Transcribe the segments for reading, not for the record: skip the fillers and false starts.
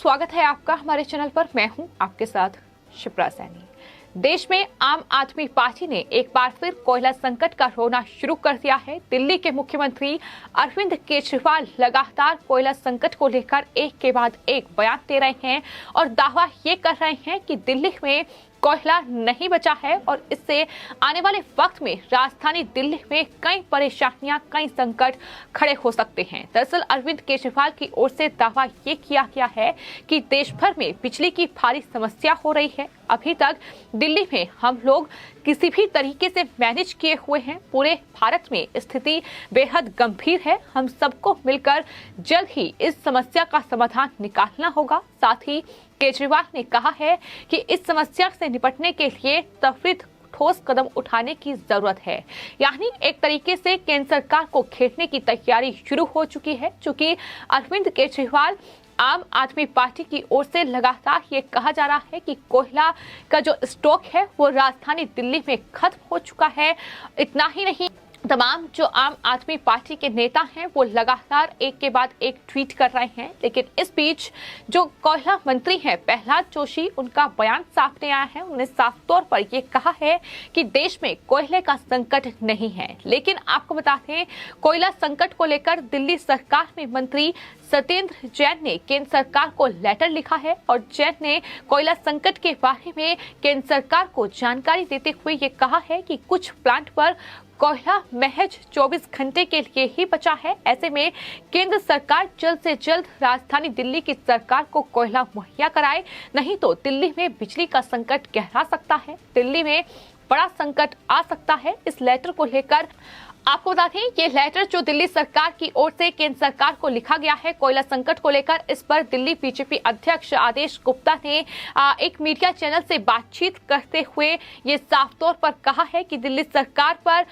स्वागत है आपका हमारे चैनल पर। मैं हूं आपके साथ शिप्रा सैनी। देश में आम आदमी पार्टी ने एक बार फिर कोयला संकट का रोना शुरू कर दिया है। दिल्ली के मुख्यमंत्री अरविंद केजरीवाल लगातार कोयला संकट को लेकर एक के बाद एक बयान दे रहे हैं और दावा ये कर रहे हैं कि दिल्ली में कोयला नहीं बचा है और इससे आने वाले वक्त में राजधानी दिल्ली में कई परेशानियां, कई संकट खड़े हो सकते हैं। दरअसल अरविंद केजरीवाल की ओर से दावा ये किया गया है कि देश भर में बिजली की भारी समस्या हो रही है। अभी तक दिल्ली में हम लोग किसी भी तरीके से मैनेज किए हुए हैं। पूरे भारत में स्थिति बेहद गंभीर है। हम सबको मिलकर जल्द ही इस समस्या का समाधान निकालना होगा। साथ ही केजरीवाल ने कहा है कि इस समस्या से निपटने के लिए त्वरित ठोस कदम उठाने की जरूरत है। यानी एक तरीके से केंद्र सरकार को घेरने की तैयारी शुरू हो चुकी है। चूंकि अरविंद केजरीवाल आम आदमी पार्टी की ओर से लगातार ये कहा जा रहा है कि कोयला का जो स्टॉक है वो राजधानी दिल्ली में खत्म हो चुका है। इतना ही नहीं, तमाम जो आम आदमी पार्टी के नेता हैं वो लगातार एक के बाद एक ट्वीट कर रहे हैं। लेकिन इस बीच जो कोयला मंत्री हैं प्रहलाद जोशी, उनका बयान सामने आया है। उन्होंने साफ तौर पर ये कहा है कि देश में कोयले का संकट नहीं है। लेकिन आपको बता दें, कोयला संकट को लेकर दिल्ली सरकार में मंत्री सत्येंद्र जैन ने केंद्र सरकार को लेटर लिखा है और जैन ने कोयला संकट के बारे में केंद्र सरकार को जानकारी देते हुए ये कहा है कि कुछ प्लांट पर कोयला महज 24 घंटे के लिए ही बचा है। ऐसे में केंद्र सरकार जल्द से जल्द राजधानी दिल्ली की सरकार को कोयला मुहैया कराए, नहीं तो दिल्ली में बिजली का संकट गहरा सकता है। दिल्ली में बड़ा संकट आ सकता है। इस लेटर को लेकर आपको बता दें, ये लेटर जो दिल्ली सरकार की ओर से केंद्र सरकार को लिखा गया है कोयला संकट को लेकर, इस पर दिल्ली बीजेपी अध्यक्ष आदेश गुप्ता ने एक मीडिया चैनल से बातचीत करते हुए ये साफ तौर पर कहा है कि दिल्ली सरकार पर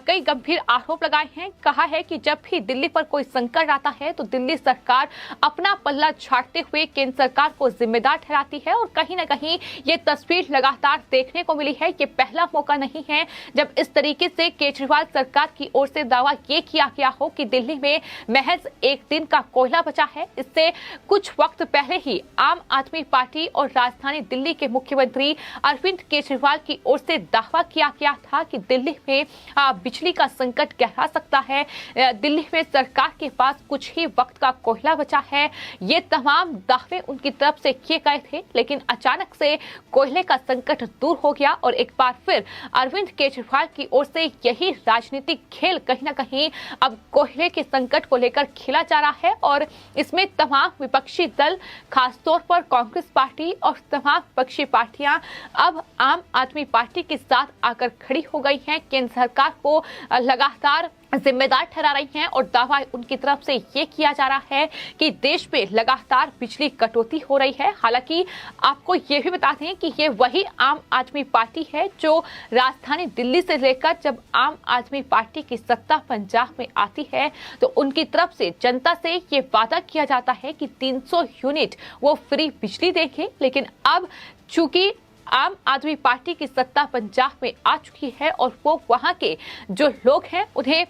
कई गंभीर आरोप लगाए हैं। कहा है कि जब भी दिल्ली पर कोई संकट आता है तो दिल्ली सरकार अपना पल्ला झाड़ते हुए केंद्र सरकार को जिम्मेदार ठहराती है और कहीं न कहीं ये तस्वीर लगातार देखने को मिली है। ये पहला मौका नहीं है जब इस तरीके से केजरीवाल सरकार की ओर से दावा ये किया गया हो कि दिल्ली में महज एक दिन का कोयला बचा है। इससे कुछ वक्त पहले ही आम आदमी पार्टी और राजधानी दिल्ली के मुख्यमंत्री अरविंद केजरीवाल की ओर से दावा किया गया था कि दिल्ली में बिजली का संकट गहरा सकता है। दिल्ली में सरकार के पास कुछ ही वक्त का कोयला बचा है। ये तमाम दावे उनकी तरफ से किए गए थे, लेकिन अचानक से कोयले का संकट दूर हो गया और एक बार फिर अरविंद केजरीवाल की ओर से यही राजनीतिक खेल कहीं ना कहीं अब कोयले के संकट को लेकर खेला जा रहा है। और इसमें तमाम विपक्षी दल, खासतौर पर कांग्रेस पार्टी और तमाम विपक्षी पार्टियां अब आम आदमी पार्टी के साथ आकर खड़ी हो गई हैं। केंद्र सरकार को लगातार जिम्मेदार ठहरा रही हैं और दावा उनकी तरफ से ये किया जा रहा है कि देश में लगातार बिजली कटौती हो रही है। हालांकि आपको ये भी बता दें कि ये वही आम आदमी पार्टी है जो राजधानी दिल्ली से लेकर जब आम आदमी पार्टी की सत्ता पंजाब में आती है तो उनकी तरफ से जनता से ये वादा किया जाता है कि 300 यूनिट वो फ्री बिजली देंगे। लेकिन अब चूंकि आम आदमी पार्टी की सत्ता पंजाब में आ चुकी है और वो वहां के जो लोग हैं उन्हें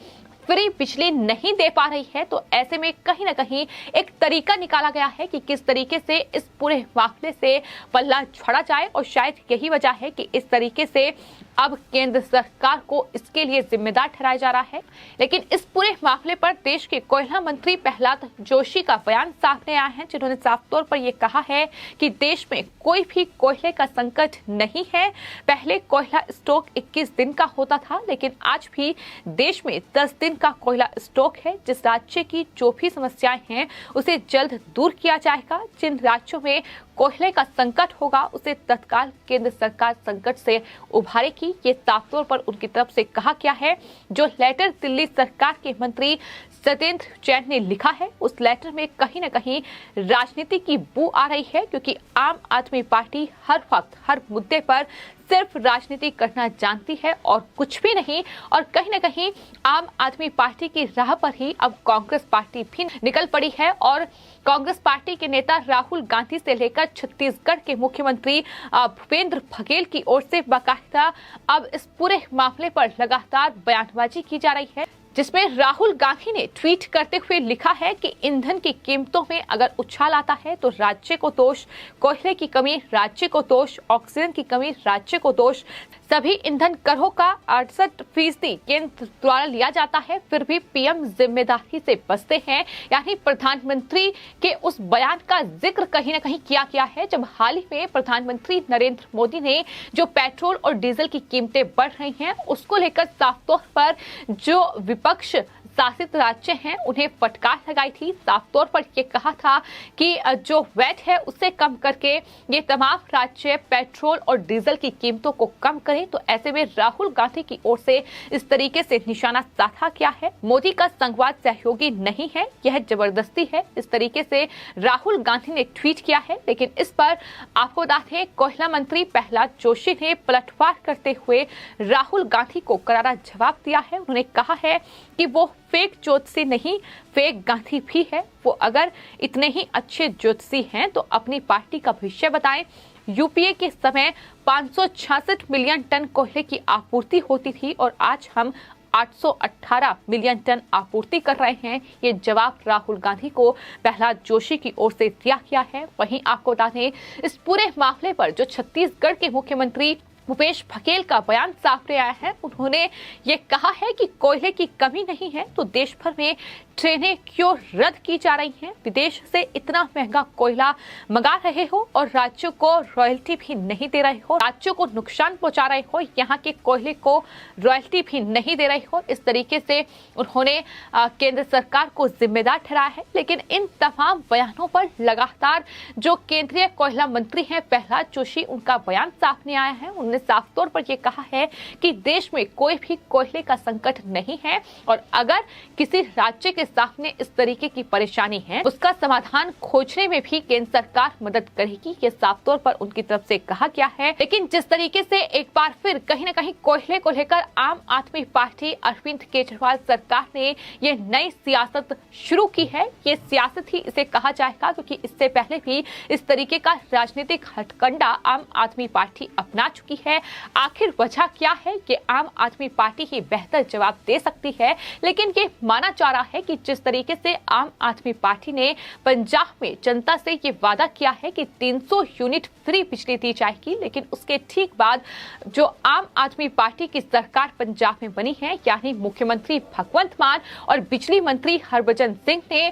फ्री बिजली नहीं दे पा रही है, तो ऐसे में कहीं ना कहीं एक तरीका निकाला गया है कि किस तरीके से इस पूरे मामले से पल्ला झाड़ा जाए। और शायद यही वजह है कि इस तरीके से अब केंद्र सरकार को इसके लिए जिम्मेदार ठहराया जा रहा है। लेकिन इस पूरे मामले पर देश के कोयला मंत्री प्रहलाद जोशी का बयान सामने आया है, जिन्होंने साफ तौर पर यह कहा है कि देश में कोई भी कोयले का संकट नहीं है। पहले कोयला स्टॉक 21 दिन का होता था, लेकिन आज भी देश में 10 दिन का कोयला स्टॉक है। जिस राज्य की जो भी समस्याएं हैं उसे जल्द दूर किया जाएगा। जिन राज्यों में कोयले का संकट होगा उसे तत्काल केंद्र सरकार संकट से उभारेगी। ये साफ तौर पर उनकी तरफ से कहा गया है। जो लेटर दिल्ली सरकार के मंत्री सत्येंद्र जैन ने लिखा है उस लेटर में कहीं ना कहीं राजनीति की बू आ रही है, क्योंकि आम आदमी पार्टी हर वक्त हर मुद्दे पर सिर्फ राजनीति करना जानती है और कुछ भी नहीं। और कहीं ना कहीं आम आदमी पार्टी की राह पर ही अब कांग्रेस पार्टी भी निकल पड़ी है और कांग्रेस पार्टी के नेता राहुल गांधी से लेकर छत्तीसगढ़ के मुख्यमंत्री भूपेंद्र बघेल की ओर से बाकायदा अब इस पूरे मामले पर लगातार बयानबाजी की जा रही है। जिसमें राहुल गांधी ने ट्वीट करते हुए लिखा है कि ईंधन की कीमतों में अगर उछाल आता है तो राज्य को दोष, कोयले की कमी राज्य को दोष, ऑक्सीजन की कमी राज्य को दोष, सभी ईंधन करों का 68% केंद्र द्वारा लिया जाता है, फिर भी पीएम जिम्मेदारी से बचते हैं। यानी प्रधानमंत्री के उस बयान का जिक्र कहीं न कहीं किया गया है जब हाल ही में प्रधानमंत्री नरेंद्र मोदी ने जो पेट्रोल और डीजल की कीमतें बढ़ रही हैं उसको लेकर साफ तौर पर जो विपक्ष शासित राज्य हैं उन्हें फटकार लगाई थी। साफ तौर पर ये कहा था कि जो वैट है उससे कम करके ये तमाम राज्य पेट्रोल और डीजल की कीमतों को कम करें। तो ऐसे में राहुल गांधी की ओर से इस तरीके से निशाना साधा किया है। मोदी का संवाद सहयोगी नहीं है, यह जबरदस्ती है, इस तरीके से राहुल गांधी ने ट्वीट किया है। लेकिन इस पर आपको बता दें कोयला मंत्री प्रहलाद जोशी ने पलटवार करते हुए राहुल गांधी को करारा जवाब दिया है। उन्होंने कहा है कि वो फेक ज्योतिषी नहीं, फेक गांधी भी है। वो अगर इतने ही अच्छे ज्योतिषी हैं तो अपनी पार्टी का भविष्य बताएं। यूपीए के समय 566 मिलियन टन कोयले की आपूर्ति होती थी और आज हम 818 मिलियन टन आपूर्ति कर रहे हैं। ये जवाब राहुल गांधी को प्रहलाद जोशी की ओर से दिया गया है। वहीं आपको बता दें इस पूरे मामले पर जो छत्तीसगढ़ के मुख्यमंत्री भूपेश बघेल का बयान सामने आया है। उन्होंने ये कहा है कि कोयले की कमी नहीं है तो देश भर में ट्रेनें क्यों रद्द की जा रही हैं, विदेश से इतना महंगा कोयला मंगा रहे हो और राज्यों को रॉयल्टी भी नहीं दे रहे हो, राज्यों को नुकसान पहुंचा रहे हो, यहाँ के कोयले को रॉयल्टी भी नहीं दे रहे हो। इस तरीके से उन्होंने केंद्र सरकार को जिम्मेदार ठहराया है। लेकिन इन तमाम बयानों पर लगातार जो केंद्रीय कोयला मंत्री हैं प्रहलाद जोशी, उनका बयान सामने आया है। उन्होंने साफ तौर पर यह कहा है कि देश में कोई भी कोयले का संकट नहीं है और अगर किसी राज्य के सामने इस तरीके की परेशानी है उसका समाधान खोजने में भी केंद्र सरकार मदद करेगी, ये साफ तौर पर उनकी तरफ से कहा गया है। लेकिन जिस तरीके से एक बार फिर कहीं न कहीं कोयले को लेकर आम आदमी पार्टी अरविंद केजरीवाल सरकार ने ये नई सियासत शुरू की है, ये सियासत ही इसे कहा जाएगा क्योंकि इससे पहले भी इस तरीके का राजनीतिक हथकंडा आम आदमी पार्टी अपना चुकी है। आखिर वजह क्या है कि आम आदमी पार्टी ही बेहतर जवाब दे सकती है। लेकिन ये माना जा रहा है कि जिस तरीके से आम आदमी पार्टी ने पंजाब में जनता से ये वादा किया है कि 300 यूनिट फ्री बिजली दी जाएगी, लेकिन उसके ठीक बाद जो आम आदमी पार्टी की सरकार पंजाब में बनी है यानी मुख्यमंत्री भगवंत मान और बिजली मंत्री हरभजन सिंह ने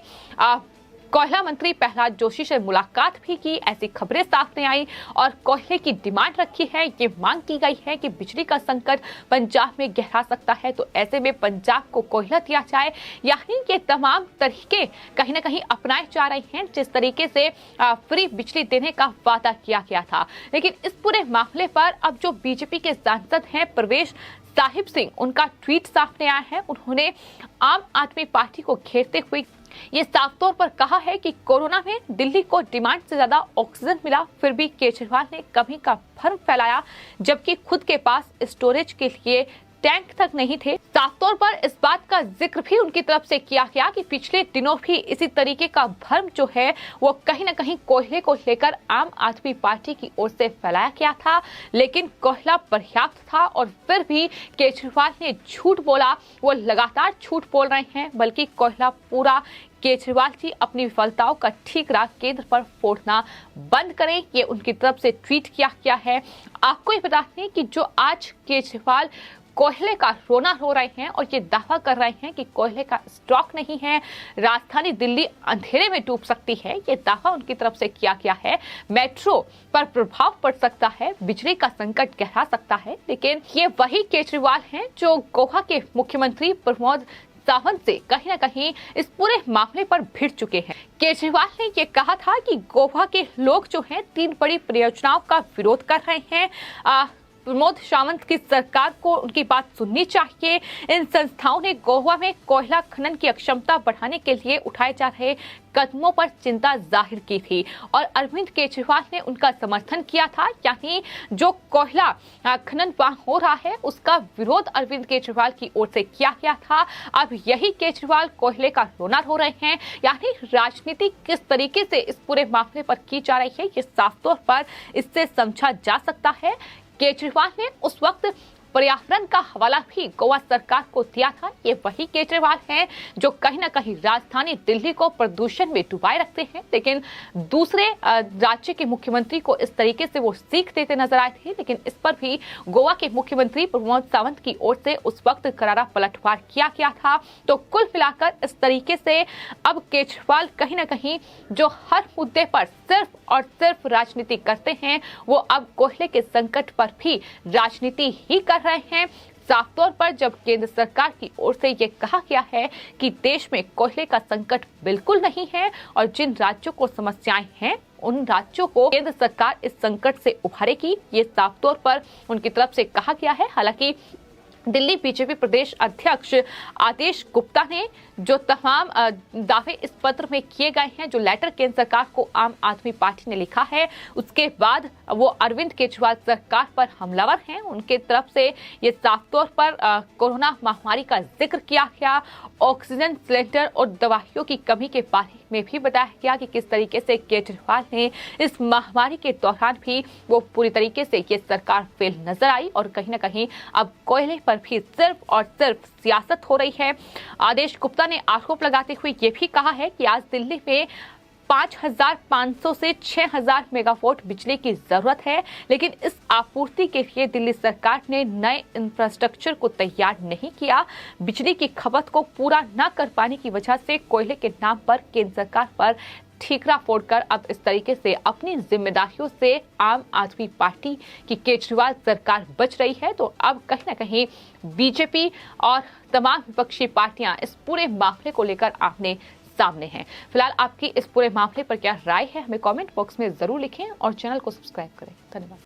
कोयला मंत्री प्रहलाद जोशी से मुलाकात भी की। ऐसी खबरें सामने आई और कोयले की डिमांड रखी है, ये मांग की गई है कि बिजली का संकट पंजाब में गहरा सकता है तो ऐसे में पंजाब को कोयला दिया जाए। यानी ये तमाम तरीके कहीं ना कहीं अपनाए जा रहे हैं जिस तरीके से फ्री बिजली देने का वादा किया गया था। लेकिन इस पूरे मामले पर अब जो बीजेपी के सांसद हैं प्रवेश साहिब सिंह, उनका ट्वीट सामने आया है। उन्होंने आम आदमी पार्टी को घेरते हुए ये साफ तौर पर कहा है कि कोरोना में दिल्ली को डिमांड से ज्यादा ऑक्सीजन मिला, फिर भी केजरीवाल ने कमी का भ्रम फैलाया जबकि खुद के पास स्टोरेज के लिए टैंक तक नहीं थे। साफ तौर पर इस बात का जिक्र भी उनकी तरफ से किया गया कि पिछले दिनों भी इसी तरीके का भ्रम जो है वो कहीं न कहीं कोयले को लेकर आम आदमी पार्टी की ओर से फैलाया गया था, लेकिन कोयला पर्याप्त था और फिर भी केजरीवाल ने झूठ बोला। वो लगातार झूठ बोल रहे हैं, बल्कि कोयला पूरा केजरीवाल जी अपनी विफलताओं का ठीकरा केंद्र पर फोड़ना बंद करें, ये उनकी तरफ से ट्वीट किया गया है। आपको ये बता दें कि जो आज केजरीवाल कोयले का रोना रो रहे हैं और ये दावा कर रहे हैं कि कोयले का स्टॉक नहीं है, राजधानी दिल्ली अंधेरे में डूब सकती है, ये दावा उनकी तरफ से किया गया है। मेट्रो पर प्रभाव पड़ सकता है, बिजली का संकट गहरा सकता है। लेकिन ये वही केजरीवाल हैं जो गोवा के मुख्यमंत्री प्रमोद सावंत से कहीं न कहीं इस पूरे मामले पर भिड़ चुके हैं। केजरीवाल ने ये कहा था कि गोवा के लोग जो हैं 3 बड़ी परियोजनाओं का विरोध कर रहे हैं। प्रमोद सावंत की सरकार को उनकी बात सुननी चाहिए। इन संस्थाओं ने गोवा में कोयला खनन की अक्षमता बढ़ाने के लिए उठाए जा रहे कदमों पर चिंता जाहिर की थी और अरविंद केजरीवाल ने उनका समर्थन किया था। यानी जो कोयला खनन वहां हो रहा है उसका विरोध अरविंद केजरीवाल की ओर से किया गया था। अब यही केजरीवाल कोयले का रोना रो रहे हैं। यानी राजनीति किस तरीके से इस पूरे मामले पर की जा रही है ये साफ तौर पर इससे समझा जा सकता है। केजरीवाल ने उस वक्त पर्यावरण का हवाला भी गोवा सरकार को दिया था। ये वही केजरीवाल हैं जो कहीं ना कहीं राजधानी दिल्ली को प्रदूषण में डुबाए रखते हैं, लेकिन दूसरे राज्य के मुख्यमंत्री को इस तरीके से वो सीख देते नजर आए थे। लेकिन इस पर भी गोवा के मुख्यमंत्री प्रमोद सावंत की ओर से उस वक्त करारा पलटवार किया गया था। तो कुल मिलाकर इस तरीके से अब केजरीवाल कहीं ना कहीं जो हर मुद्दे पर सिर्फ और सिर्फ राजनीति करते हैं, वो अब कोयले के संकट पर भी राजनीति ही कर रहे हैं। साफ तौर पर जब केंद्र सरकार की ओर से ये कहा गया है कि देश में कोयले का संकट बिल्कुल नहीं है और जिन राज्यों को समस्याएं हैं उन राज्यों को केंद्र सरकार इस संकट से उभारेगी, ये साफ तौर पर उनकी तरफ से कहा गया है। हालांकि दिल्ली बीजेपी प्रदेश अध्यक्ष आदेश गुप्ता ने जो तमाम दावे इस पत्र में किए गए हैं, जो लेटर केंद्र सरकार को आम आदमी पार्टी ने लिखा है, उसके बाद वो अरविंद केजरीवाल सरकार पर हमलावर हैं। उनके तरफ से ये साफ तौर पर कोरोना महामारी का जिक्र किया गया, ऑक्सीजन सिलेंडर और दवाइयों की कमी के बारे में भी बताया गया कि किस तरीके से केजरीवाल ने इस महामारी के दौरान भी वो पूरी तरीके से ये सरकार फेल नजर आई और कहीं ना कहीं अब कोयले पर भी सिर्फ और सिर्फ सियासत हो रही है। आदेश गुप्ता ने आरोप लगाते हुए ये भी कहा है कि आज दिल्ली में 5,500 से 6,000 मेगावाट बिजली की जरूरत है, लेकिन इस आपूर्ति के लिए दिल्ली सरकार ने नए इंफ्रास्ट्रक्चर को तैयार नहीं किया। बिजली की खपत को पूरा न कर पाने की वजह से कोयले के नाम पर केंद्र सरकार पर ठीकरा फोड़कर अब इस तरीके से अपनी जिम्मेदारियों से आम आदमी पार्टी की केजरीवाल सरकार बच रही है। तो अब कहीं ना कहीं बीजेपी और तमाम विपक्षी पार्टियां इस पूरे मामले को लेकर आमने सामने हैं। फिलहाल आपकी इस पूरे मामले पर क्या राय है, हमें कमेंट बॉक्स में जरूर लिखें और चैनल को सब्सक्राइब करें। धन्यवाद।